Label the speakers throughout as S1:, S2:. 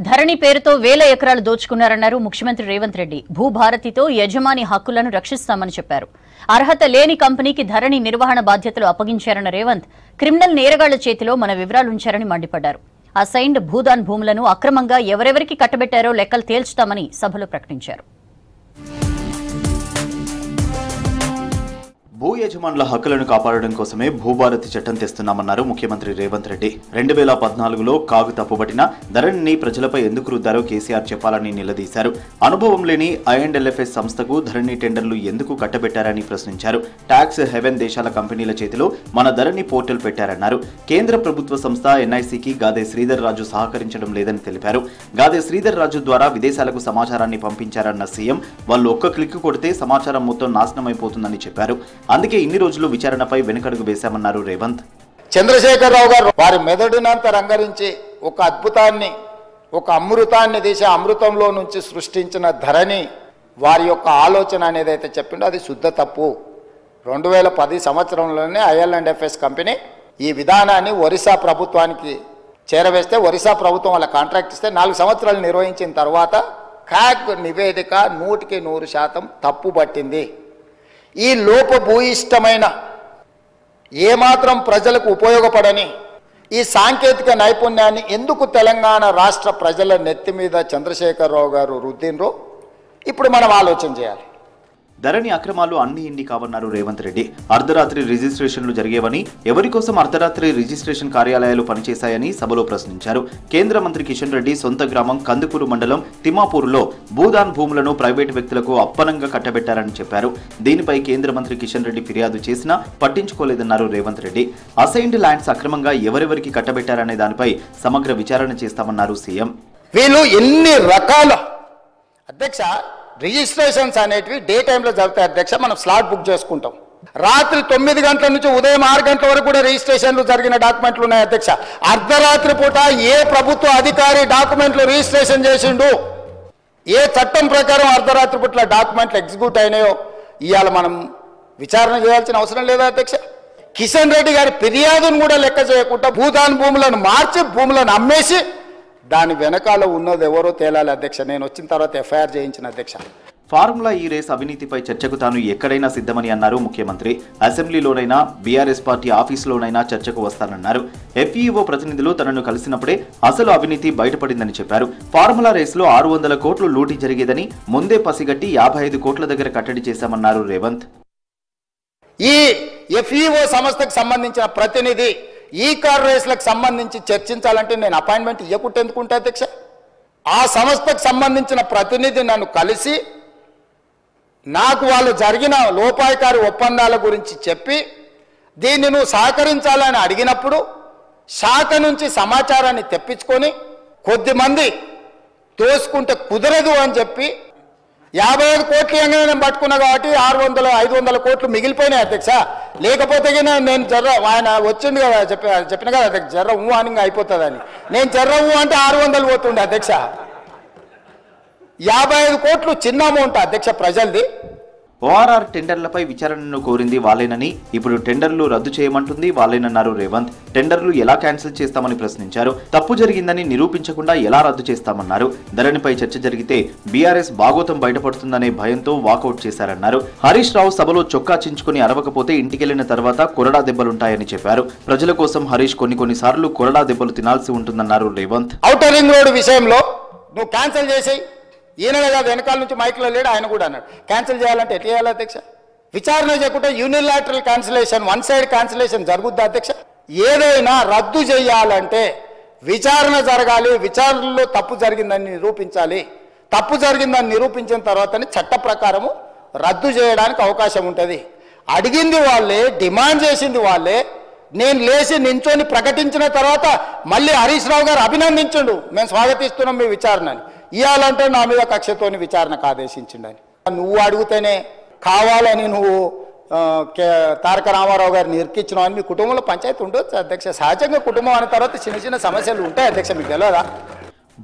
S1: ధరణి పేరుతో వేల ఎకరాలు దోచుకున్నారన్నారు ముఖ్యమంత్రి రేవంత్ రెడ్డి. భూభారతితో యజమాని హక్కులను రక్షిస్తామని చెప్పారు. అర్హత లేని కంపెనీకి ధరణి నిర్వహణ బాధ్యతలు అప్పగించారన్న రేవంత్ క్రిమినల్ నేరగాళ్ల చేతిలో మన వివరాలుంచారని మండిపడ్డారు. అసైన్డ్ భూదాన్ భూములను అక్రమంగా ఎవరెవరికి కట్టబెట్టారో లెక్కలు తేల్చుతామని సభలో ప్రకటించారు.
S2: భూ యజమానుల హక్కులను కాపాడడం కోసమే భూభారతి చట్టం తెస్తున్నామన్నారు ముఖ్యమంత్రి రేవంత్ రెడ్డి. 2014లో కాగు తప్పుబట్టిన ధరణిని ప్రజలపై ఎందుకు రుద్దారో కేసీఆర్ చెప్పాలని నిలదీశారు. అనుభవం లేని I&LFS సంస్థకు ధరణి టెండర్లు ఎందుకు కట్టబెట్టారని ప్రశ్నించారు. ట్యాక్స్ హెవెన్ దేశాల కంపెనీల చేతిలో మన ధరణి పోర్టల్ పెట్టారన్నారు. కేంద్ర ప్రభుత్వ సంస్థ NICకి గాదే శ్రీధర్ రాజు సహకరించడం లేదని తెలిపారు. గాదే శ్రీధర్ రాజు ద్వారా విదేశాలకు సమాచారాన్ని పంపించారన్న సీఎం వాళ్ళు ఒక్క క్లిక్ కొడితే సమాచారం మొత్తం నాశనమైపోతుందని చెప్పారు. అందుకే ఇన్ని రోజులు విచారణపై వెనుకడుగు వేశామన్నారు రేవంత్.
S3: చంద్రశేఖరరావు గారు వారి మెదడునంత రంగరించి ఒక అద్భుతాన్ని, ఒక అమృతాన్ని తీసి అమృతంలో నుంచి సృష్టించిన ధరణి వారి యొక్క ఆలోచన అనేది అయితే చెప్పిండో అది శుద్ధ తప్పు. 2010 సంవత్సరంలోనే I&LFS కంపెనీ ఈ విధానాన్ని ఒరిస్సా ప్రభుత్వానికి చేరవేస్తే ఒరిస్సా ప్రభుత్వం వాళ్ళ కాంట్రాక్ట్ ఇస్తే 4 సంవత్సరాలు నిర్వహించిన తర్వాత క్యాగ్ నివేదిక 100% తప్పు పట్టింది. ఈ లోపభూయిష్టమైన ఏమాత్రం ప్రజలకు ఉపయోగపడని ఈ సాంకేతిక నైపుణ్యాన్ని ఎందుకు తెలంగాణ రాష్ట్ర ప్రజల నెత్తి మీద చంద్రశేఖరరావు గారు రుద్దినరో ఇప్పుడు మనం ఆలోచన చేయాలి.
S2: ధరణి అక్రమాలు అన్ని ఇన్ని కావన్నారు రేవంత్ రెడ్డి. అర్ధరాత్రి రిజిస్ట్రేషన్లు జరిగేవని, ఎవరి కోసం అర్ధరాత్రి రిజిస్ట్రేషన్ కార్యాలయాలు పనిచేశాయని సభలో ప్రశ్నించారు. కేంద్ర మంత్రి కిషన్ రెడ్డి సొంత గ్రామం కందుకూరు మండలం తిమ్మాపూర్లో భూదాన్ భూములను ప్రైవేటు వ్యక్తులకు అప్పనంగా కట్టబెట్టారని చెప్పారు. దీనిపై కేంద్ర మంత్రి కిషన్ రెడ్డి ఫిర్యాదు చేసినా పట్టించుకోలేదన్నారు రేవంత్ రెడ్డి. అసైన్డ్ ల్యాండ్స్ అక్రమంగా ఎవరెవరికి కట్టబెట్టారనే దానిపై సమగ్ర విచారణ చేస్తామన్నారు సీఎం.
S3: వీళ్ళు ఎన్ని రకాల అధ్యక్ష రిజిస్ట్రేషన్స్ అనేటివి డే టైంలో జరుగుతాయి అధ్యక్ష. మనం స్లాట్ బుక్ చేసుకుంటాం. రాత్రి 9 గంటల నుంచి ఉదయం 6 గంటల వరకు కూడా రిజిస్ట్రేషన్లు జరిగిన డాక్యుమెంట్లు ఉన్నాయి అధ్యక్ష. అర్ధరాత్రి పూట ఏ ప్రభుత్వ అధికారి డాక్యుమెంట్లు రిజిస్ట్రేషన్ చేసిండు, ఏ చట్టం ప్రకారం అర్ధరాత్రి పూట డాక్యుమెంట్లు ఎగ్జిక్యూట్ అయినాయో ఇవాళ మనం విచారణ చేయాల్సిన అవసరం లేదా అధ్యక్ష? కిషన్ రెడ్డి గారి ఫిర్యాదును కూడా లెక్క చేయకుండా భూదాన్ భూములను మార్చి భూములను అమ్మేసి దాని వెనకాల ఉన్నది ఎవరో తేలాలి అధ్యక్ష. నేను వచ్చిన తర్వాత FIR చేయించిన అధ్యక్ష.
S2: ఫార్ములా ఈ రేస్ అవినీతిపై చర్చకు తాను ఎక్కడైనా సిద్ధమని అన్నారు ముఖ్యమంత్రి. అసెంబ్లీలోనైనా BRS పార్టీ ఆఫీసులోనైనా చర్చకు వస్తానన్నారు. FEO ప్రతినిధులు తనను కలిసినప్పుడే అసలు అవినీతి బయటపడిందని చెప్పారు. ఫార్ములా రేసులో 600 కోట్లు లూటీ జరిగేదని ముందే పసిగట్టి 55 కోట్ల దగ్గర కట్టడి చేశామన్నారు రేవంత్.
S3: ఈ FEO సంస్థకు సంబంధించిన ప్రతినిధి ఈ కార్ రేస్లకు సంబంధించి చర్చించాలంటే నేను అపాయింట్మెంట్ ఇవ్వకుంటే ఎందుకుంటా అధ్యక్ష? ఆ సంస్థకు సంబంధించిన ప్రతినిధి నన్ను కలిసి నాకు వాళ్ళు జరిగిన లోపాయకారి ఒప్పందాల గురించి చెప్పి దీన్ని నువ్వు సహకరించాలని అడిగినప్పుడు శాఖ నుంచి సమాచారాన్ని తెప్పించుకొని కొద్దిమంది తోసుకుంటే కుదరదు అని చెప్పి 55 కోట్లు నేను పట్టుకున్నా కాబట్టి 500 కోట్లు మిగిలిపోయినాయి అధ్యక్ష. లేకపోతే నేను జర్ర ఆయన వచ్చింది కదా చెప్పిన కదా అధ్యక్ష, జర్ర అని అయిపోతుందని. నేను జర్ర అంటే 600 పోతుండే అధ్యక్ష. 55 కోట్లు చిన్న అమౌంట్ అధ్యక్ష ప్రజలది.
S2: ORR టెండర్లపై విచారణను కోరింది వాళ్ళేనని, ఇప్పుడు టెండర్లు రద్దు చేయమంటుంది వాళ్ళేనన్నారు రేవంత్. టెండర్లు ఎలా క్యాన్సిల్ చేస్తామని ప్రశ్నించారు. తప్పు జరిగిందని నిరూపించకుండా ఎలా రద్దు చేస్తామన్నారు. ధరణిపై చర్చ జరిగితే BRS బాగోతం బయటపడుతుందనే భయంతో వాకౌట్ చేశారన్నారు. హరీష్ రావు సభలో చొక్కా చించుకుని అరవకపోతే ఇంటికెళ్లిన తర్వాత కొరడా దెబ్బలుంటాయని చెప్పారు. ప్రజల కోసం హరీష్ కొన్నిసార్లు కొరడా దెబ్బలు తినాల్సి ఉంటుందన్నారు రేవంత్.
S3: ఔటర్ రింగ్ రోడ్ విషయంలో నువ్వు క్యాన్సిల్ చేసేయి, ఈయననే కాదు వెనకాల నుంచి మైక్లో లేడు ఆయన కూడా అన్నాడు. క్యాన్సిల్ చేయాలంటే ఎట్లా చేయాలి అధ్యక్ష? విచారణ చేయకుంటే unilateral cancellation, one side cancellation జరుగుద్ది అధ్యక్ష. ఏదైనా రద్దు చేయాలంటే విచారణ జరగాలి, విచారణలో తప్పు జరిగిందని నిరూపించాలి. తప్పు జరిగిందని నిరూపించిన తర్వాతనే చట్ట ప్రకారము రద్దు చేయడానికి అవకాశం ఉంటుంది. అడిగింది వాళ్ళే, డిమాండ్ చేసింది వాళ్ళే. నేను లేచి నించొని ప్రకటించిన తర్వాత మళ్ళీ హరీష్ రావు గారు అభినందించండు, మేము స్వాగతిస్తున్నాం మీ విచారణని. ఇవ్వాలంటే నా మీద కక్షతోని విచారణకు ఆదేశించిండని. నువ్వు అడిగితేనే కావాలని నువ్వు తారక రామారావు గారిని ఇరికించినావు అని మీ కుటుంబంలో పంచాయతీ ఉండొచ్చు అధ్యక్ష. సహజంగా కుటుంబం అనే తర్వాత చిన్న సమస్యలు ఉంటాయి అధ్యక్ష, మీకు తెలియదా?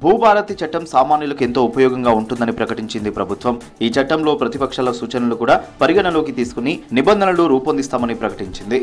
S2: భూభారతి చట్టం సామాన్యులకు ఎంతో ఉపయోగంగా ఉంటుందని ప్రకటించింది ప్రభుత్వం. ఈ చట్టంలో ప్రతిపక్షాల సూచనలు కూడా పరిగణలోకి తీసుకుని నిబంధనలు రూపొందిస్తామని ప్రకటించింది.